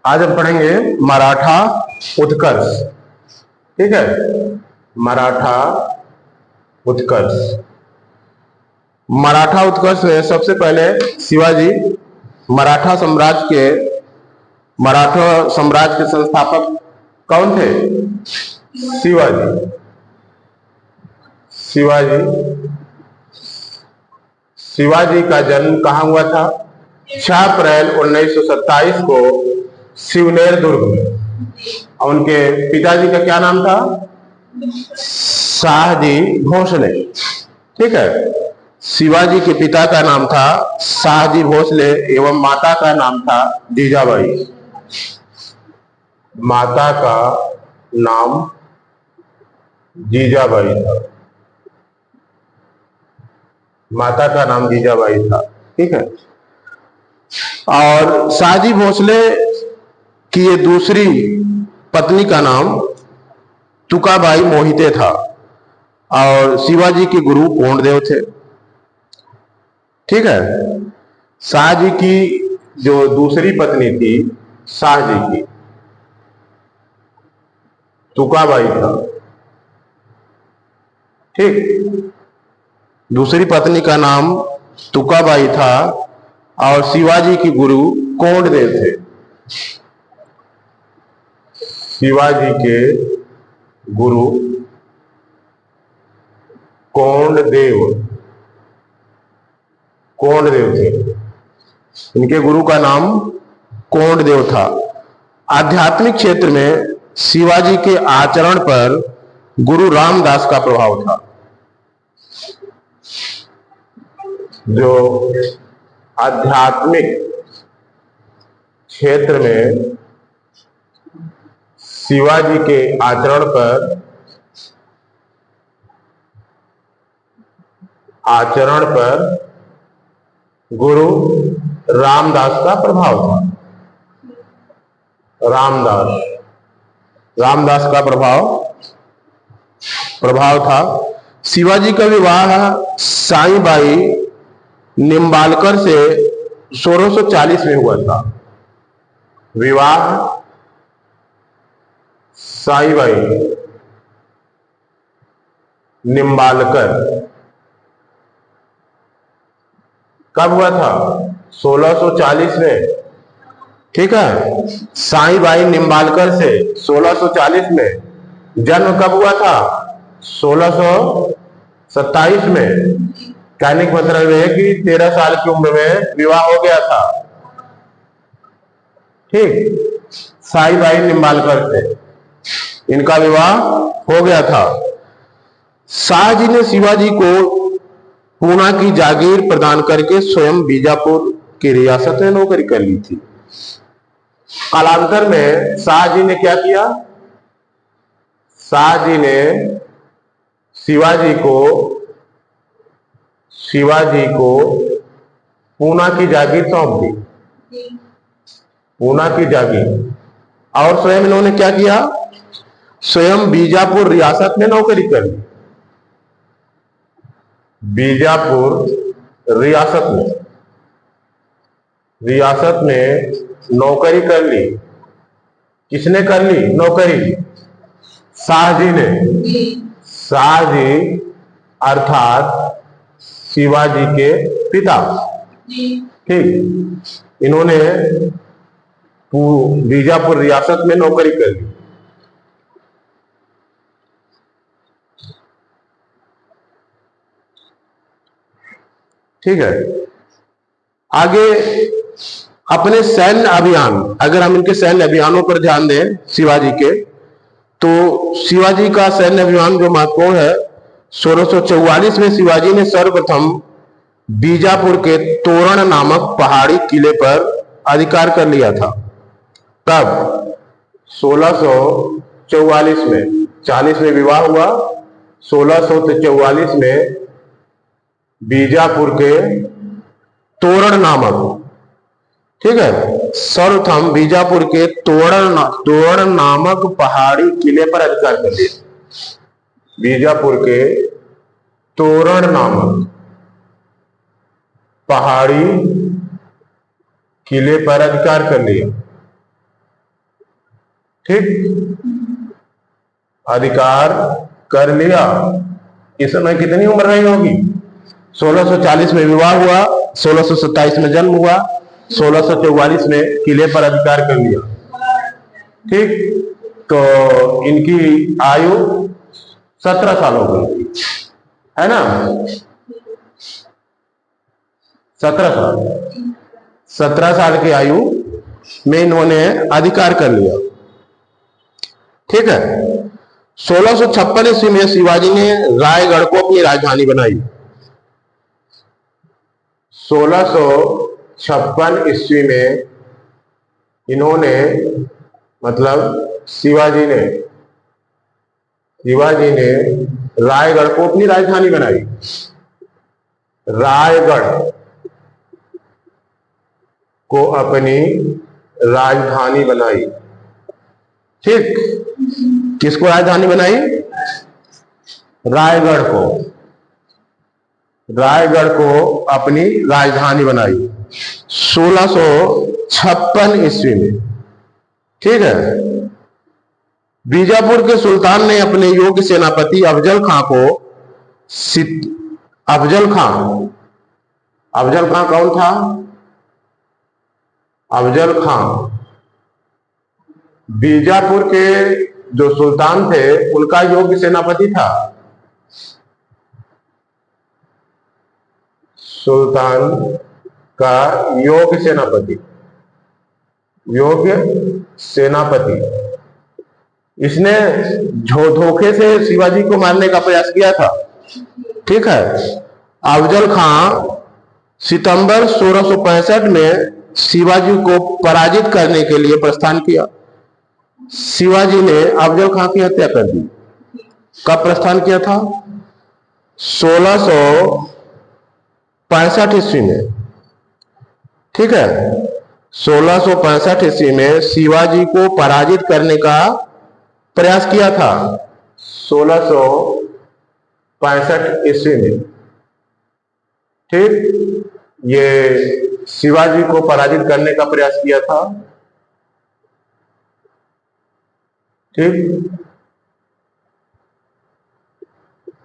आज हम पढ़ेंगे मराठा उत्कर्ष। ठीक है, मराठा उत्कर्ष। मराठा उत्कर्ष में सबसे पहले शिवाजी मराठा साम्राज्य के संस्थापक कौन थे? शिवाजी का जन्म कहाँ हुआ था? 6 अप्रैल 1927 को शिवनेर दुर्ग में। और उनके पिताजी का क्या नाम था? शाहजी भोसले। ठीक है, शिवाजी के पिता का नाम था शाहजी भोसले एवं माता का नाम था जीजाबाई। माता का नाम जीजाबाई था। माता का नाम जीजाबाई था। ठीक है, और शाहजी भोसले की ये दूसरी पत्नी का नाम तुकाबाई मोहिते था और शिवाजी के गुरु कोंडदेव थे। ठीक है, शाहजी की जो दूसरी पत्नी थी शाहजी की, तुकाबाई था। ठीक, दूसरी पत्नी का नाम तुकाबाई था और शिवाजी की गुरु कोंडदेव थे। शिवाजी के गुरु कोंडदेव थे। इनके गुरु का नाम कोंडदेव था। आध्यात्मिक क्षेत्र में शिवाजी के आचरण पर गुरु रामदास का प्रभाव था। जो आध्यात्मिक क्षेत्र में शिवाजी के आचरण पर गुरु रामदास का प्रभाव था। रामदास का प्रभाव था। शिवाजी का विवाह साईबाई निम्बालकर से 1640 में हुआ था। विवाह साईबाई निम्बालकर कब हुआ था? 1640 में। ठीक है, साईबाई निम्बालकर से 1640 में। जन्म कब हुआ था? 1627 में। कहने का मतलब है कि 13 साल की उम्र में विवाह हो गया था। ठीक, साईबाई निम्बालकर से इनका विवाह हो गया था। शाहजी ने शिवाजी को पूना की जागीर प्रदान करके स्वयं बीजापुर की रियासत में नौकरी कर ली थी। कालांतर में शाहजी ने क्या किया? शाहजी ने शिवाजी को पूना की जागीर सौंप दी। पूना की जागीर। और स्वयं इन्होंने क्या किया? स्वयं बीजापुर रियासत में नौकरी कर ली। बीजापुर रियासत में नौकरी कर ली। किसने कर ली नौकरी? शाहजी ने। शाहजी अर्थात शिवाजी के पिता। ठीक, इन्होंने बीजापुर रियासत में नौकरी कर ली। ठीक है, आगे अपने सैन्य अभियान, अगर हम इनके सैन्य अभियानों पर ध्यान दें शिवाजी के, तो शिवाजी का सैन्य अभियान जो महत्वपूर्ण है, 1644 में शिवाजी ने सर्वप्रथम बीजापुर के तोरण नामक पहाड़ी किले पर अधिकार कर लिया था। तब 1644 में, 40 में विवाह हुआ, 1644 में बीजापुर के तोरण नामक, ठीक है, सर्वप्रथम बीजापुर के तोरण नामक पहाड़ी किले पर अधिकार कर लिया। बीजापुर के तोरण नामक पहाड़ी किले पर अधिकार कर लिया। ठीक, अधिकार कर लिया। इस समय कितनी उम्र रही होगी? 1640 में विवाह हुआ, 1627 में जन्म हुआ, 1644 में किले पर अधिकार कर लिया। ठीक, तो इनकी आयु 17 साल हो गई, है ना? 17 साल की आयु में इन्होंने अधिकार कर लिया। ठीक है। 1656 ईस्वी में शिवाजी ने रायगढ़ को अपनी राजधानी बनाई। 1656 ईस्वी में इन्होंने, मतलब शिवाजी ने रायगढ़ को अपनी राजधानी बनाई। रायगढ़ को अपनी राजधानी बनाई। ठीक, किसको राजधानी बनाई? रायगढ़ को अपनी राजधानी बनाई 1656 ईस्वी में। ठीक है। बीजापुर के सुल्तान ने अपने योग्य सेनापति अफजल खां कौन था? अफजल खां बीजापुर के जो सुल्तान थे उनका योग्य सेनापति था। सुल्तान का योग्य सेनापति, इसने धोखे से शिवाजी को मारने का प्रयास किया था। ठीक है। अफजल खां सितंबर 1665 में शिवाजी को पराजित करने के लिए प्रस्थान किया। शिवाजी ने अफजल खां की हत्या कर दी। कब प्रस्थान किया था? 1665 ईस्वी में। ठीक है। 1665 ईस्वी में शिवाजी को पराजित करने का प्रयास किया था। 1665 ईस्वी में। ठीक, ये शिवाजी को पराजित करने का प्रयास किया था। ठीक,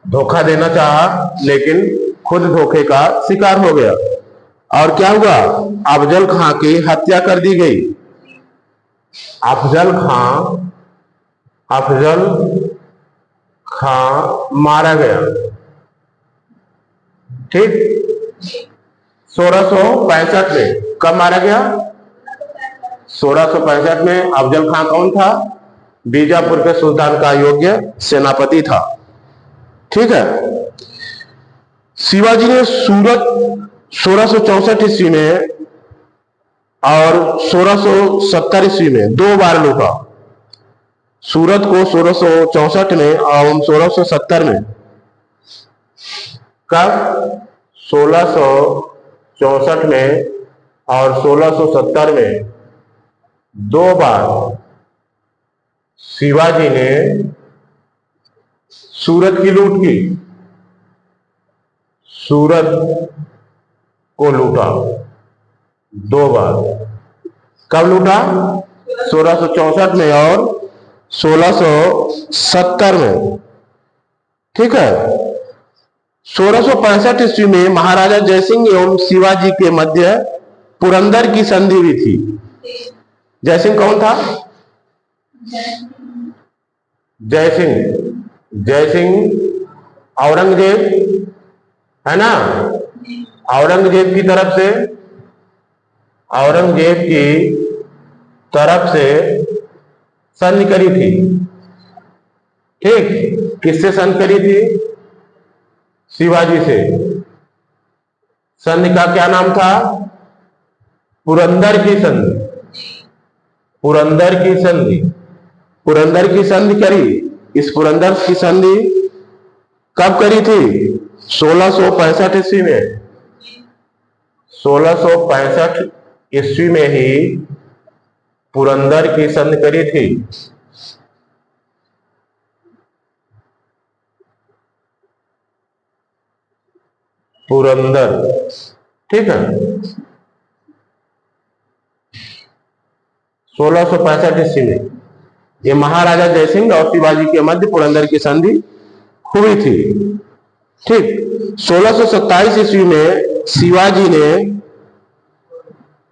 धोखा देना चाहा लेकिन खुद धोखे का शिकार हो गया। और क्या हुआ? अफजल खां की हत्या कर दी गई। अफजल खां मारा गया। ठीक, 1665 में। कब मारा गया? 1665 में। अफजल खां कौन था? बीजापुर के सुल्तान का योग्य सेनापति था। ठीक है। शिवाजी ने सूरत 1664 ईस्वी में और 1670 ईस्वी में 2 बार लूटा। सूरत को 1664 में और 1670 में। कब? 1664 में और 1670 में 2 बार शिवाजी ने सूरत की लूट की। सूरत को लूटा 2 बार। कब लूटा? 1664 में और 1670 में। ठीक है। 1665 ईस्वी में महाराजा जयसिंह एवं शिवाजी के मध्य पुरंदर की संधि हुई थी। जयसिंह कौन था? जयसिंह औरंगजेब, है ना? औरंगजेब की तरफ से संधि करी थी। ठीक, किससे संधि करी थी? शिवाजी से। संधि का क्या नाम था? पुरंदर की संधि। पुरंदर की संधि करी। इस पुरंदर की संधि कब करी थी? 1665 ईस्वी में। 1665 ईस्वी में ही पुरंदर की संधि करी थी। पुरंदर ठीक है। 1665 ईस्वी में ये महाराजा जयसिंह और शिवाजी के मध्य पुरंदर की संधि हुई थी। ठीक। 1627 ईस्वी में शिवाजी ने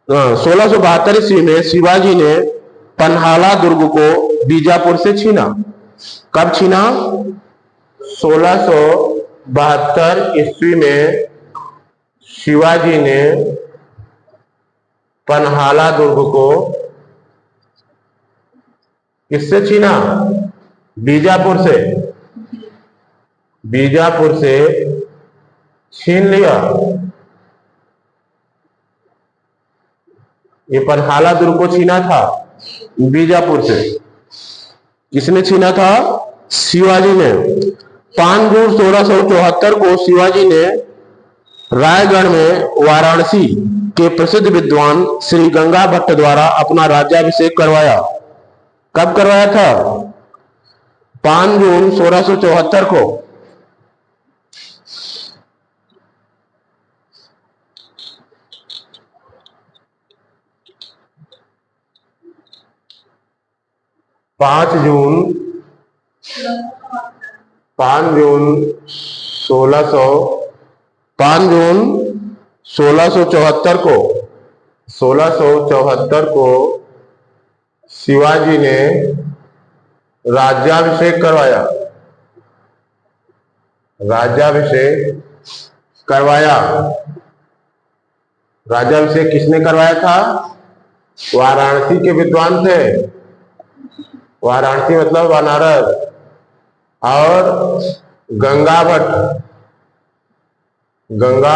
1672 ईस्वी में शिवाजी ने पन्हाला दुर्ग को बीजापुर से छीना। कब छीना? 1672 ईस्वी में शिवाजी ने पन्हाला दुर्ग को किससे छीना? बीजापुर से। बीजापुर से छीन लिया। ये पन्हाला दुर्ग को छीना था बीजापुर से। किसने छीना था? शिवाजी ने। 5 जून 1674 को शिवाजी ने रायगढ़ में वाराणसी के प्रसिद्ध विद्वान श्री गंगा भट्ट द्वारा अपना राज्याभिषेक करवाया। कब करवाया था? 5 जून 1674 को। पांच जून 1674 को शिवाजी ने राज्याभिषेक करवाया। राज्याभिषेक किसने करवाया था? वाराणसी के विद्वान थे। वाराणसी मतलब बनारस। और गंगा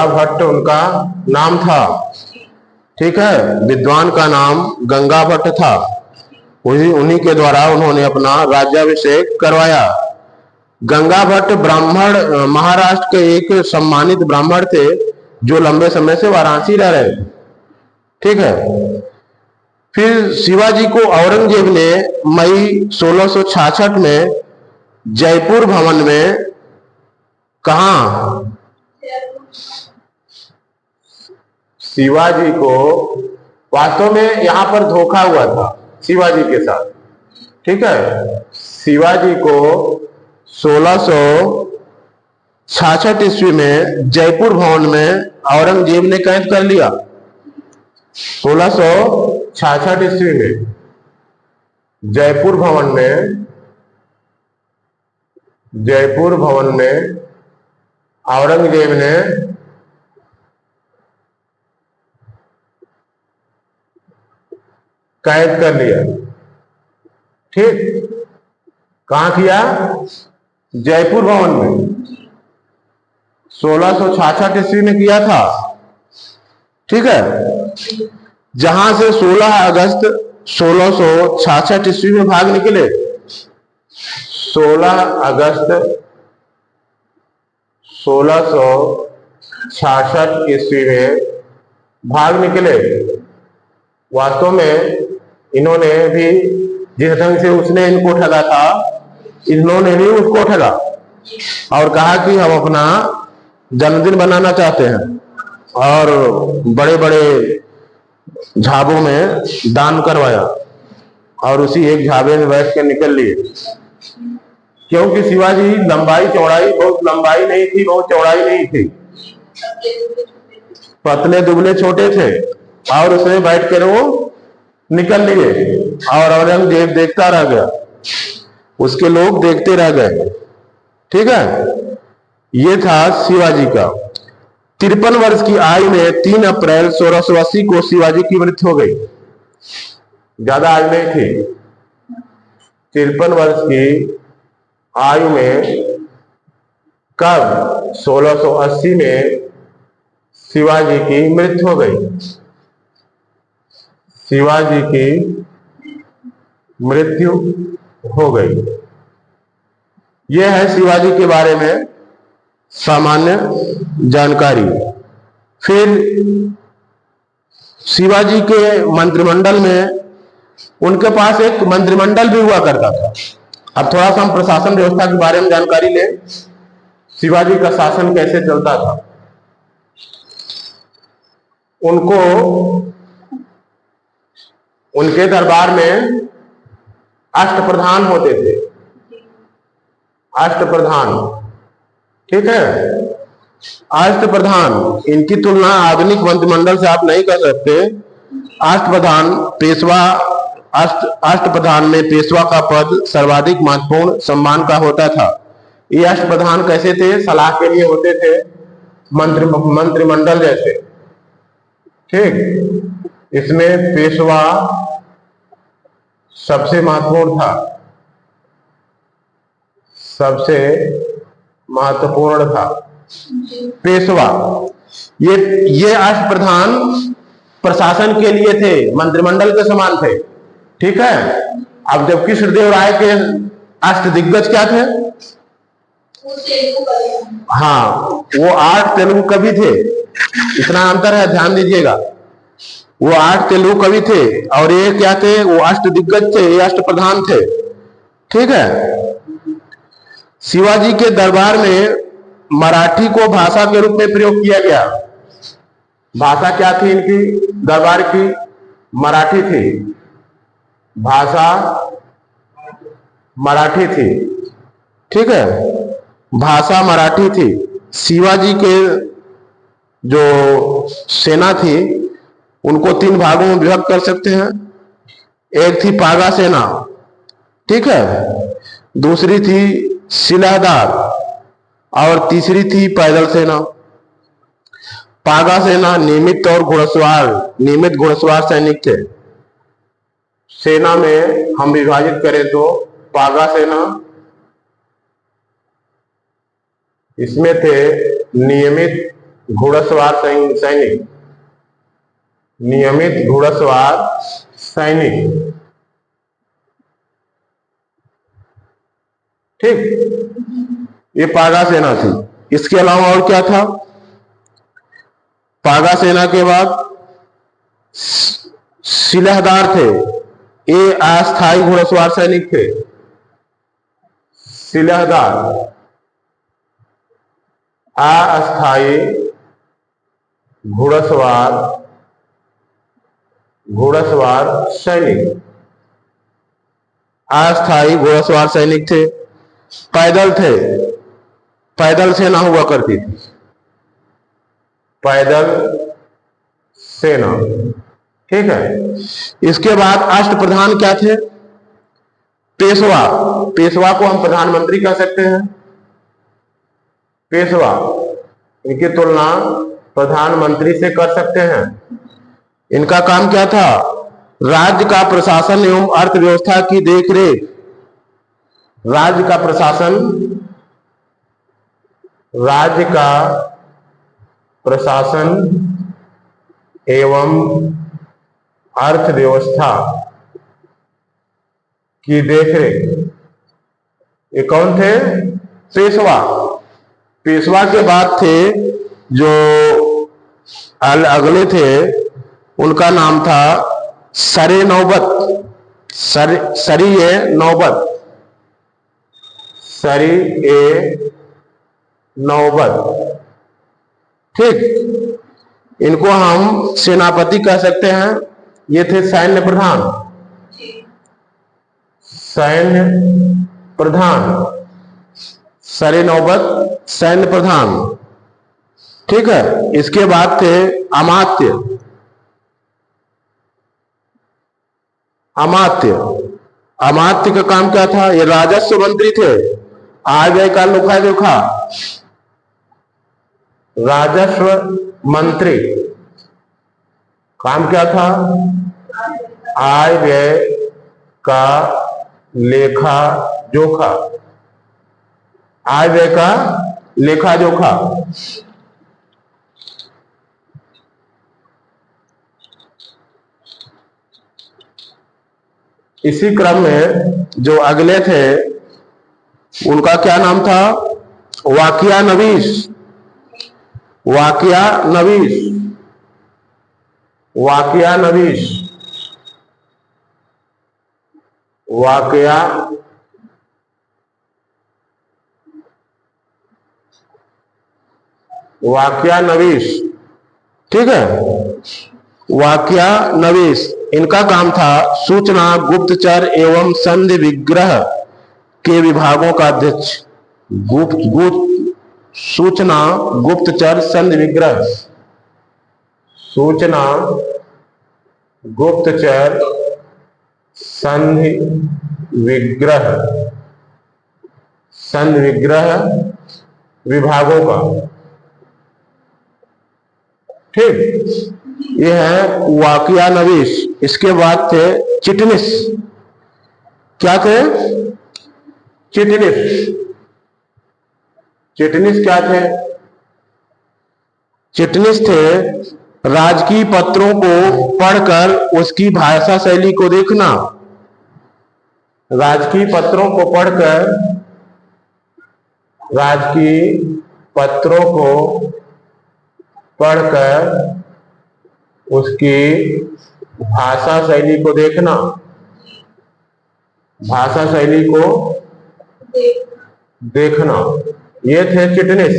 भट्ट उनका नाम था। ठीक है। विद्वान का नाम गंगा भट्ट था। उन्हीं के द्वारा उन्होंने अपना राज्याभिषेक करवाया। गंगा भट्ट ब्राह्मण, महाराष्ट्र के एक सम्मानित ब्राह्मण थे जो लंबे समय से वाराणसी रह रहे थे। ठीक है। फिर शिवाजी को औरंगजेब ने मई 1666 में जयपुर भवन में, कहा? शिवाजी को वास्तव में यहां पर धोखा हुआ था शिवाजी के साथ। ठीक है। शिवाजी को 1666 ईस्वी में जयपुर भवन में औरंगजेब ने कैद कर लिया। 1666 ईस्वी में जयपुर भवन में औरंगजेब ने कैद कर लिया। ठीक। कहां किया? जयपुर भवन में। 1666 ईस्वी में किया था। ठीक है। जहां से 16 अगस्त 1666 ईस्वी में भाग निकले। 16 अगस्त 1666 ईस्वी में भाग निकले। वास्तव में इन्होंने भी जिस ढंग से उसने इनको ठगा था, इन्होंने भी उसको ठगा और कहा कि हम अपना जन्मदिन बनाना चाहते हैं और बड़े बड़े झाबों में दान करवाया और उसी एक झाबे में बैठ कर निकल लिए। क्योंकि शिवाजी बहुत लंबाई नहीं थी, बहुत चौड़ाई नहीं थी, पतले दुबले छोटे थे और उसमें बैठ कर वो निकल लिए और औरंगजेब देखता रह गया, उसके लोग देखते रह गए। ठीक है। ये था शिवाजी का। 53 वर्ष की आयु में 3 अप्रैल 1680 को शिवाजी की मृत्यु हो गई। ज्यादा आयु नहीं थी। 53 वर्ष की आयु में कब? 1680 में शिवाजी की मृत्यु हो गई। शिवाजी की मृत्यु हो गई। यह है शिवाजी के बारे में सामान्य जानकारी। फिर शिवाजी के मंत्रिमंडल में, उनके पास एक मंत्रिमंडल भी हुआ करता था। अब थोड़ा सा हम प्रशासन व्यवस्था के बारे में जानकारी लें। शिवाजी का शासन कैसे चलता था। उनको उनके दरबार में अष्टप्रधान होते थे, अष्टप्रधान। ठीक है, अष्टप्रधान, इनकी तुलना आधुनिक मंत्रिमंडल से आप नहीं कर सकते। अष्टप्रधान पेशवा, अष्टप्रधान में पेशवा का पद सर्वाधिक महत्वपूर्ण सम्मान का होता था। ये अष्टप्रधान कैसे थे? सलाह के लिए होते थे, मंत्रिमंडल जैसे। ठीक, इसमें पेशवा सबसे महत्वपूर्ण था, सबसे महत्वपूर्ण था पेशवा। ये अष्टप्रधान प्रशासन के लिए थे, मंत्रिमंडल के समान थे। ठीक है, अब जब कृष्णदेव राय के अष्टदिग्गज क्या थे? हाँ, वो 8 तेलुगु कवि थे। इतना अंतर है, ध्यान दीजिएगा। वो 8 तेलुगु कवि थे और ये क्या थे? वो अष्टदिग्गज थे, ये अष्टप्रधान थे। ठीक है, शिवाजी के दरबार में मराठी को भाषा के रूप में प्रयोग किया गया। भाषा क्या थी इनकी दरबार की? मराठी थी, भाषा मराठी थी। ठीक है, भाषा मराठी थी। शिवाजी के जो सेना थी उनको 3 भागों में विभक्त कर सकते हैं। एक थी पागा सेना, ठीक है, दूसरी थी सिलाहदार और तीसरी थी पैदल सेना। पागा सेना नियमित घुड़सवार सैनिक थे। सेना में हम विभाजित करें तो पागा सेना, इसमें थे नियमित घुड़सवार सैनिक, नियमित घुड़सवार सैनिक। ठीक, ये पागा सेना थी। इसके अलावा और क्या था? पागा सेना के बाद सिलहदार थे, ये अस्थायी घुड़सवार सैनिक थे। सिलहदार अस्थायी घुड़सवार सैनिक, अस्थायी घुड़सवार सैनिक थे। पैदल थे, पैदल सेना हुआ करती थी, पैदल सेना। ठीक है, इसके बाद अष्टप्रधान क्या थे? पेशवा। पेशवा को हम प्रधानमंत्री कह सकते हैं। पेशवा, इनकी तुलना प्रधानमंत्री से कर सकते हैं। इनका काम क्या था? राज्य का प्रशासन एवं अर्थव्यवस्था की देखरेख। राज्य का प्रशासन, राज्य का प्रशासन एवं अर्थव्यवस्था की देखरेख। ये कौन थे? पेशवा। पेशवा के बाद थे जो अगले थे, उनका नाम था सरे नौबत। सरी ए नौबत, सरी ए नौबत। ठीक, इनको हम सेनापति कह सकते हैं। ये थे सैन्य प्रधान, सैन्य प्रधान, सरे नौबत सैन्य प्रधान। ठीक है, इसके बाद थे अमात्य। अमात्य, अमात्य का काम क्या था? ये राजस्व मंत्री थे, आय व्यय का लेखा जोखा। राजस्व मंत्री काम क्या था? आय व्यय का लेखा जोखा, आय व्यय का लेखा जोखा। इसी क्रम में जो अगले थे उनका क्या नाम था? वाकिया नवीस। वाकिया नवीस, वाकिया नवीस, वाकिया वाकिया नवीस। ठीक है, वाक्या नवेश, इनका काम था सूचना, गुप्तचर एवं संधि विग्रह के विभागों का अध्यक्ष। सूचना, गुप्तचर, संधि विग्रह, सूचना, गुप्तचर, संधि विग्रह, संधि विग्रह विभागों का, ठीक। ये है वाकिया नवीश। इसके बाद थे चिटनिस। क्या थे? चिटनिस। चिटनिस क्या थे? चिटनिस थे राजकीय पत्रों को पढ़कर उसकी भाषा शैली को देखना। राजकीय पत्रों को पढ़कर, राजकीय पत्रों को पढ़कर उसकी भाषा शैली को देखना, भाषा शैली को देखना, ये थे चिटनिस,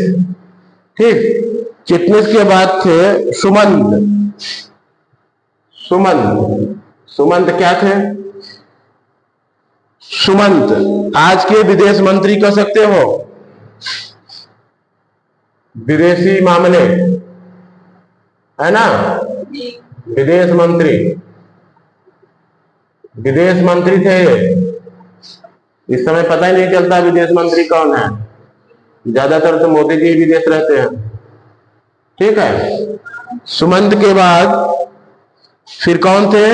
ठीक। चिटनिस के बाद थे सुमंत। सुमंत, सुमंत क्या थे? सुमंत आज के विदेश मंत्री कह सकते हो, विदेशी मामले, है ना, विदेश मंत्री, विदेश मंत्री थे। इस समय पता ही नहीं चलता विदेश मंत्री कौन है, ज्यादातर तो मोदी जी विदेश रहते हैं, ठीक है। सुमंत के बाद फिर कौन थे?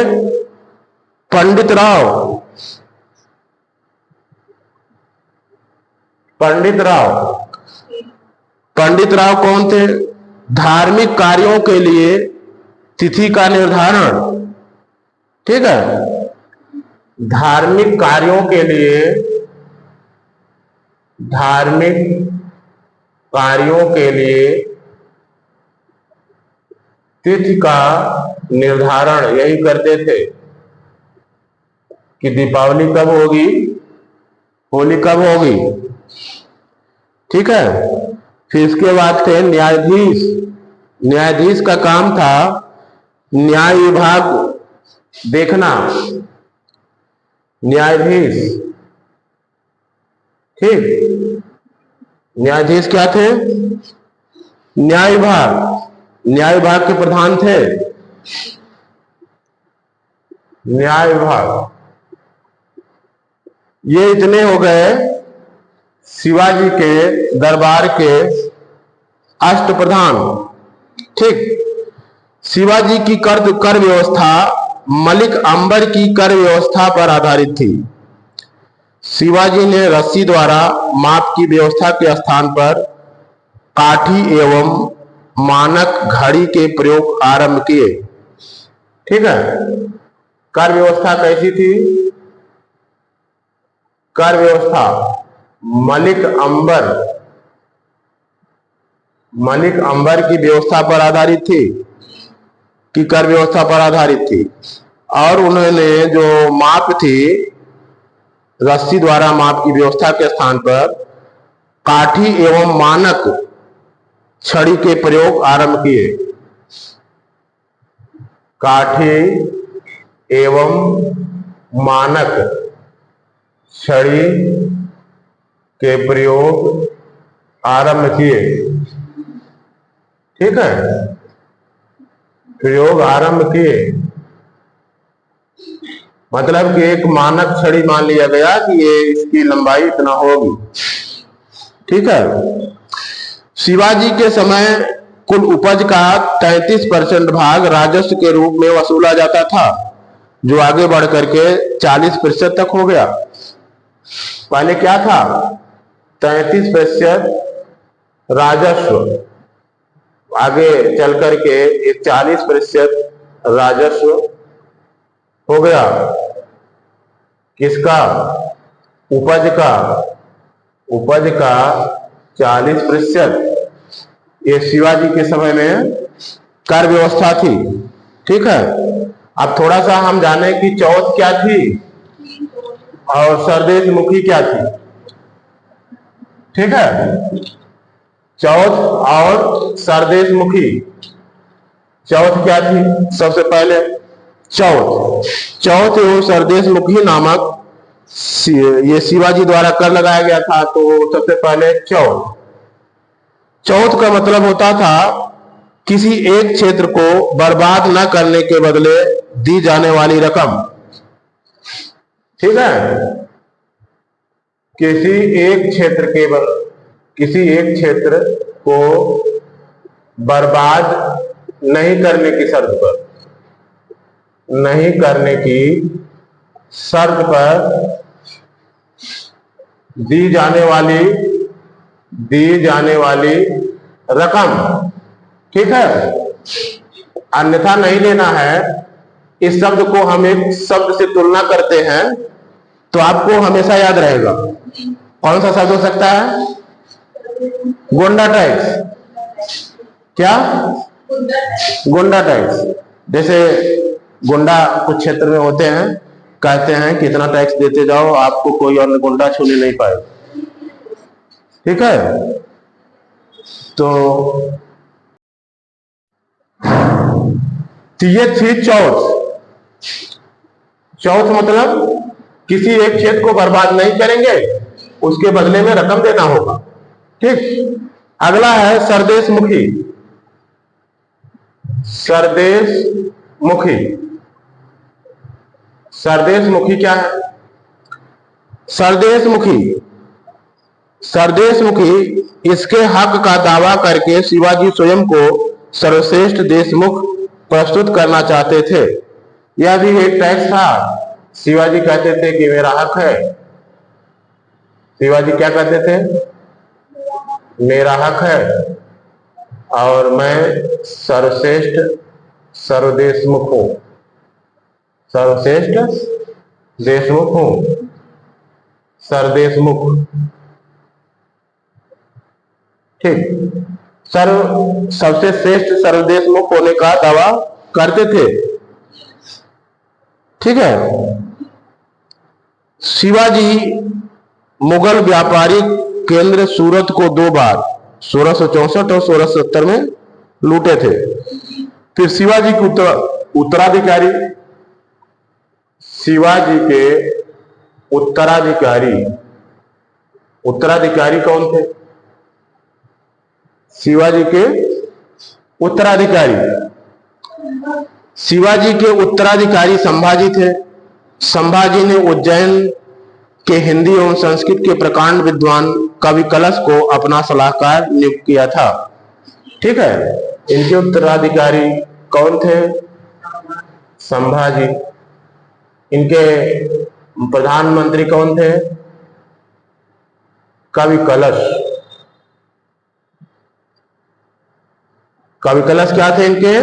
पंडित राव। पंडित राव, पंडित राव कौन थे? धार्मिक कार्यों के लिए तिथि का निर्धारण, ठीक है। धार्मिक कार्यों के लिए, धार्मिक कार्यों के लिए तिथि का निर्धारण यही करते थे कि दीपावली कब होगी, होली कब होगी, ठीक है। फिर इसके बाद थे न्यायाधीश। न्यायाधीश का काम था न्याय विभाग देखना, न्यायाधीश, ठीक। न्यायाधीश क्या थे? न्याय विभाग, न्याय विभाग के प्रधान थे, न्याय विभाग। ये इतने हो गए शिवाजी के दरबार के अष्टप्रधान, ठीक। शिवाजी की कर व्यवस्था मलिक अंबर की कर व्यवस्था पर आधारित थी। शिवाजी ने रस्सी द्वारा माप की व्यवस्था के स्थान पर काठी एवं मानक घड़ी के प्रयोग आरंभ किए, ठीक है। कर व्यवस्था कैसी थी? कर व्यवस्था मलिक अंबर की व्यवस्था पर आधारित थी, की कर व्यवस्था पर आधारित थी। और उन्होंने जो माप थी, रस्सी द्वारा माप की व्यवस्था के स्थान पर काठी एवं मानक छड़ी के प्रयोग आरंभ किए। काठी एवं मानक छड़ी के प्रयोग आरंभ किए, ठीक है, प्रयोग आरंभ किए। मतलब कि एक मानक छड़ी मान लिया गया कि ये इसकी लंबाई इतना होगी, ठीक है। शिवाजी के समय कुल उपज का 33% भाग राजस्व के रूप में वसूला जाता था, जो आगे बढ़ करके 40% तक हो गया। पहले क्या था? 33% राजस्व, आगे चल करके 40% राजस्व हो गया। किसका? उपज का, उपज का 40%। ये शिवाजी के समय में कर व्यवस्था थी, ठीक है। अब थोड़ा सा हम जाने कि चौथ क्या थी और सरदेश मुखी क्या थी, ठीक है। चौथ और सरदेश मुखी, चौथ क्या थी? सबसे पहले चौथ एवं सरदेश मुखी नामक ये शिवाजी द्वारा कर लगाया गया था। तो सबसे पहले चौथ का मतलब होता था किसी एक क्षेत्र को बर्बाद न करने के बदले दी जाने वाली रकम। ठीक है, किसी एक क्षेत्र को बर्बाद नहीं करने की शर्त पर दी जाने वाली रकम। ठीक है, अन्यथा नहीं लेना है। इस शब्द को हम एक शब्द से तुलना करते हैं तो आपको हमेशा याद रहेगा। कौन सा शब्द हो सकता है? गोंडा टैक्स। क्या? गोंडा टैक्स। जैसे गोंडा कुछ क्षेत्र में होते हैं, कहते हैं कि इतना टैक्स देते जाओ, आपको कोई और गोंडा छूने नहीं पाए। ठीक है, तो ये थी चौथ मतलब किसी एक क्षेत्र को बर्बाद नहीं करेंगे, उसके बदले में रकम देना होगा। ठीक, अगला है सरदेश मुखी। सरदेश मुखी क्या है? सरदेश मुखी इसके हक का दावा करके शिवाजी स्वयं को सर्वश्रेष्ठ देशमुख प्रस्तुत करना चाहते थे। यह भी एक टैक्स था। शिवाजी कहते थे कि मेरा हक है। शिवाजी क्या कहते थे? मेरा हक है और मैं सर्वश्रेष्ठ सर्वदेशमुख हूं। सरदेशमुख। ठीक, सबसे श्रेष्ठ सर्वदेशमुख होने का दावा करते थे। ठीक है, शिवाजी मुगल व्यापारिक केंद्र सूरत को 2 बार 1664 और 1670 में लूटे थे। फिर शिवाजी के उत्तराधिकारी कौन थे? शिवाजी के उत्तराधिकारी संभाजी थे। संभाजी ने उज्जैन के हिंदी एवं संस्कृत के प्रकांड विद्वान कवि कलश को अपना सलाहकार नियुक्त किया था। ठीक है, इनके उत्तराधिकारी कौन थे? संभाजी। इनके प्रधानमंत्री कौन थे? कवि कलश क्या थे इनके?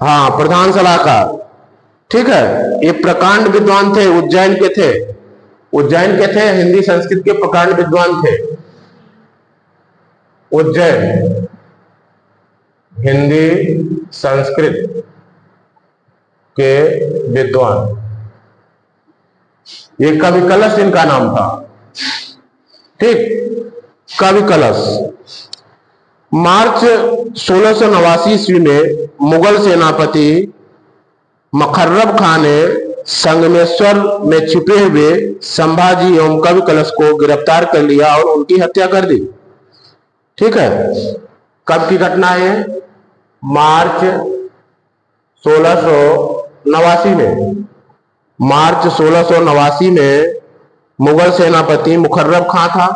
हाँ, प्रधान सलाहकार। ठीक है, ये प्रकांड विद्वान थे, उज्जैन के थे, हिंदी संस्कृत के प्रकांड विद्वान थे। उज्जैन, हिंदी संस्कृत के विद्वान। ये कवि कलश इनका नाम था। ठीक, कवि कलश। मार्च 1689 ईस्वी में मुगल सेनापति मखर्रब खान ने संगमेश्वर में छिपे हुए संभाजी एवं कवि कलश को गिरफ्तार कर लिया और उनकी हत्या कर दी। ठीक है, कब की घटना है? मार्च 1689 में। मार्च 1689 में मुगल सेनापति मुखर्रब खां था।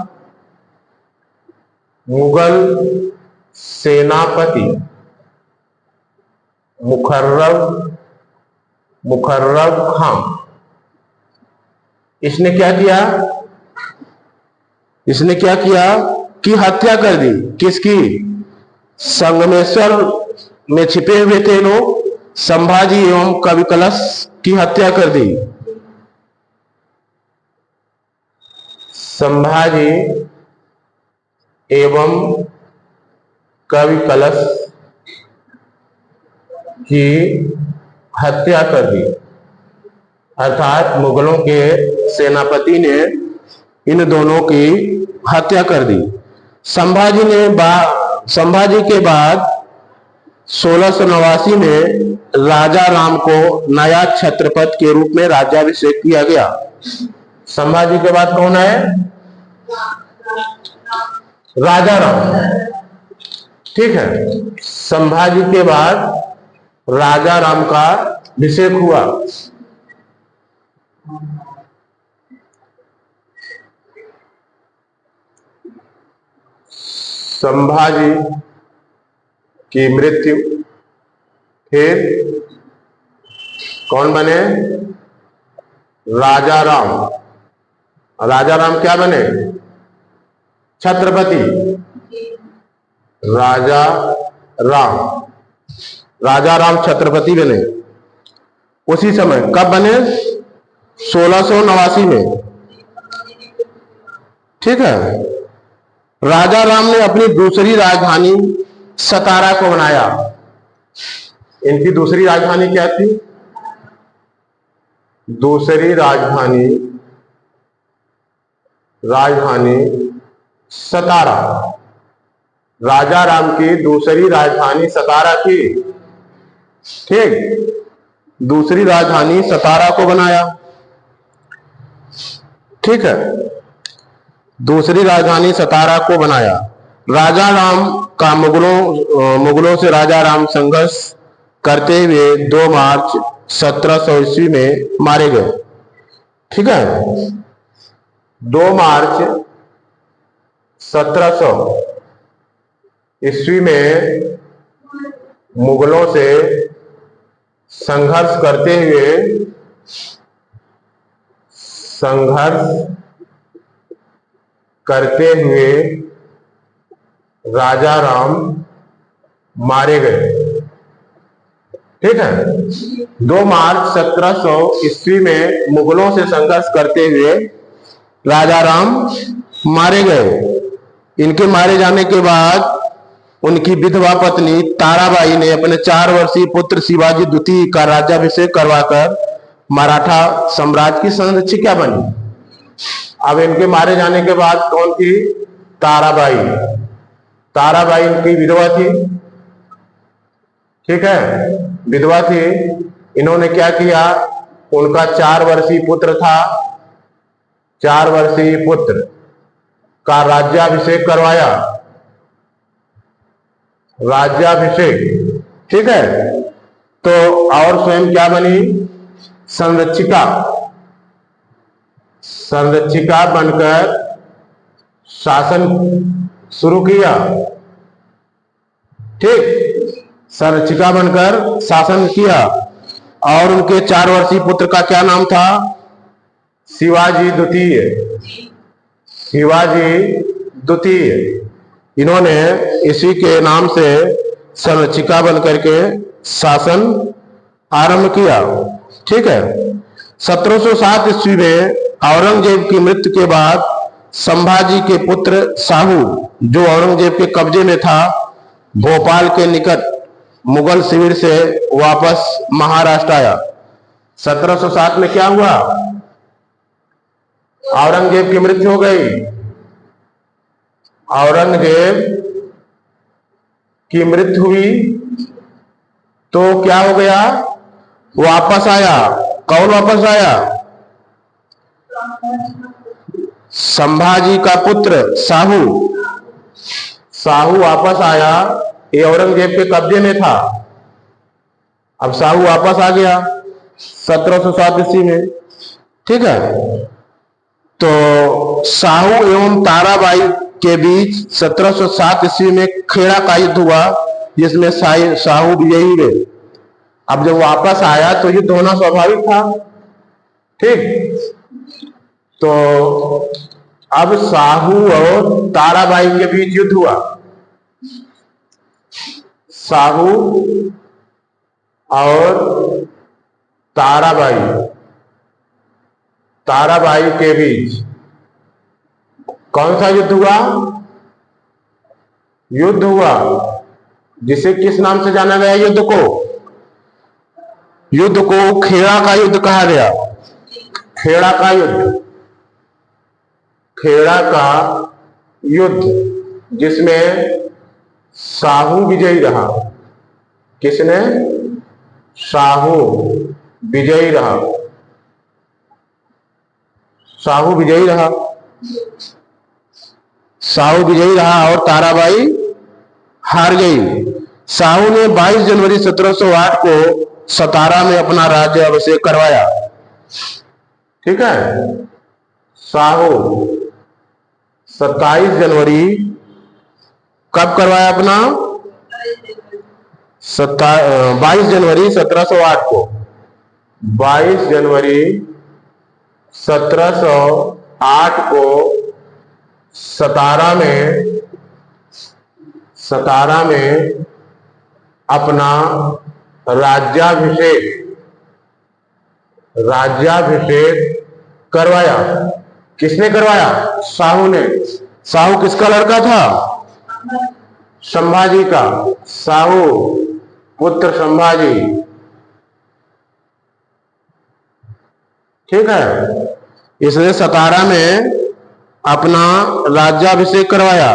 मुगल सेनापति मुखर्रब खां, इसने क्या किया कि हत्या कर दी। किसकी? संगमेश्वर में छिपे हुए थे लोग, संभाजी एवं कवि कलश की हत्या कर दी। संभाजी एवं कवि कलश की हत्या कर दी। अर्थात मुगलों के सेनापति ने इन दोनों की हत्या कर दी। संभाजी के बाद 1689 में राजा राम को नया छत्रपति के रूप में राज्याभिषेक किया गया। संभाजी के बाद कौन है? राजा राम। ठीक है, संभाजी के बाद राजा राम का अभिषेक हुआ। संभाजी की मृत्यु, फिर कौन बने? राजा राम। राजा राम क्या बने? छत्रपति। राजा राम छत्रपति बने। उसी समय कब बने? 1689 में। ठीक है, राजा राम ने अपनी दूसरी राजधानी सतारा को बनाया। इनकी दूसरी राजधानी क्या थी? दूसरी राजधानी सतारा। राजा राम की दूसरी राजधानी सतारा थी। ठीक, दूसरी राजधानी सतारा को बनाया। ठीक है, दूसरी राजधानी सतारा को बनाया। राजा राम का मुगलों से राजा राम संघर्ष करते हुए 2 मार्च 1700 ईस्वी में मारे गए। ठीक है, 2 मार्च 1700 ईस्वी में मुगलों से संघर्ष करते हुए राजा राम मारे गए। ठीक है, 2 मार्च 1700 ईस्वी में मुगलों से संघर्ष करते हुए राजा राम मारे गए। इनके मारे जाने के बाद उनकी विधवा पत्नी ताराबाई ने अपने 4 वर्षीय पुत्र शिवाजी द्वितीय का राज्याभिषेक करवाकर मराठा साम्राज्य की संरक्षिका बनी। अब इनके मारे जाने के बाद कौन थी? ताराबाई इनकी विधवा थी। ठीक है, विधवा थी। इन्होंने क्या किया? उनका 4 वर्षीय पुत्र था, 4 वर्षीय पुत्र का राज्याभिषेक करवाया। राज्याभिषेक। ठीक है, तो और स्वयं क्या बनी? संरक्षिका बनकर शासन शुरू किया। ठीक, संरक्षिका बनकर शासन किया। और उनके 4 वर्षीय पुत्र का क्या नाम था? शिवाजी द्वितीय। इन्होंने इसी के नाम से संरक्षिका बनकर के शासन आरंभ किया। ठीक है, 1707 ईस्वी में औरंगजेब की मृत्यु के बाद संभाजी के पुत्र शाहू, जो औरंगजेब के कब्जे में था, भोपाल के निकट मुगल शिविर से वापस महाराष्ट्र आया। 1707 में क्या हुआ? औरंगजेब की मृत्यु हो गई। औरंगजेब की मृत्यु हुई तो क्या हो गया? वापस आया। कौन वापस आया? संभाजी का पुत्र साहू वापस आया। ये औरंगजेब के कब्जे में था। अब साहू वापस आ गया 1707 ईस्वी में। ठीक है, तो साहू एवं ताराबाई के बीच 1707 ईस्वी में खेड़ा का युद्ध हुआ, जिसमें साहू विजयी हुए। अब जब वापस आया तो युद्ध होना स्वाभाविक था। ठीक, तो अब साहू और ताराबाई के बीच युद्ध हुआ। साहू और ताराबाई के बीच कौन सा युद्ध हुआ? जिसे किस नाम से जाना गया? युद्ध को खेड़ा का युद्ध कहा गया। खेड़ा का युद्ध जिसमें साहू विजयी रहा। किसने? शाहू विजयी रहा। शाहू विजयी रहा। शाहू विजयी रहा और ताराबाई हार गई। शाहू ने 22 जनवरी 1708 को सतारा में अपना राज्य अभिषेक करवाया। ठीक है, शाहू 27 जनवरी कब करवाया अपना? 22 जनवरी 1708 को। 22 जनवरी 1708 को सतारा में अपना राज्याभिषेक करवाया। किसने करवाया? शाहू ने। शाहू किसका लड़का था? संभाजी का। शाहू पुत्र संभाजी। ठीक है, इसने सतारा में अपना राज्याभिषेक करवाया।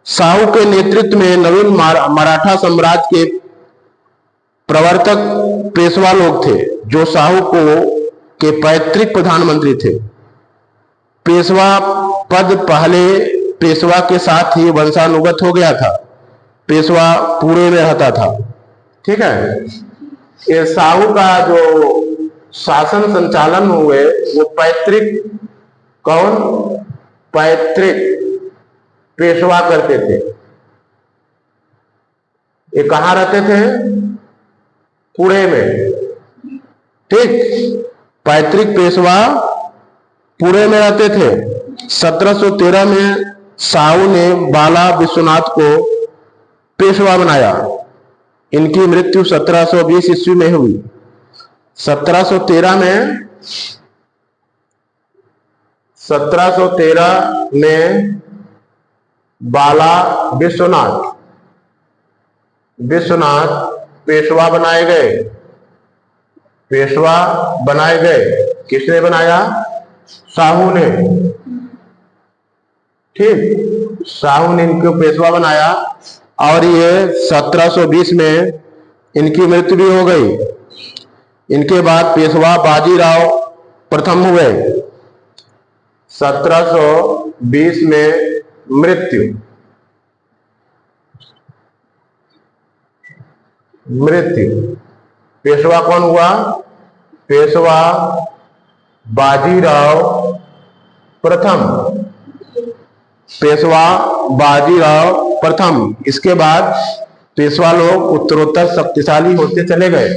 शाहू के नेतृत्व में नवीन मराठा साम्राज्य के प्रवर्तक पेशवा लोग थे, जो शाहू के पैतृक प्रधानमंत्री थे। पेशवा पद पहले पेशवा के साथ ही वंशानुगत हो गया था। पेशवा पुणे में रहता था। ठीक है, ये शाहू का जो शासन संचालन हुए वो पैतृक पेशवा करते थे। ये कहां रहते थे? पुणे में। ठीक, पैतृक पेशवा पुणे में रहते थे। 1713 में शाहू ने बाला विश्वनाथ को पेशवा बनाया। इनकी मृत्यु 1720 ईस्वी में हुई। 1713 में बाला विश्वनाथ पेशवा बनाए गए। किसने बनाया? शाहू ने। ठीक, शाहू ने इनको पेशवा बनाया और ये 1720 में इनकी मृत्यु भी हो गई। इनके बाद पेशवा बाजीराव प्रथम हुए। 1720 में मृत्यु। पेशवा कौन हुआ? पेशवा बाजीराव प्रथम। इसके बाद पेशवा लोग उत्तरोत्तर शक्तिशाली होते चले गए।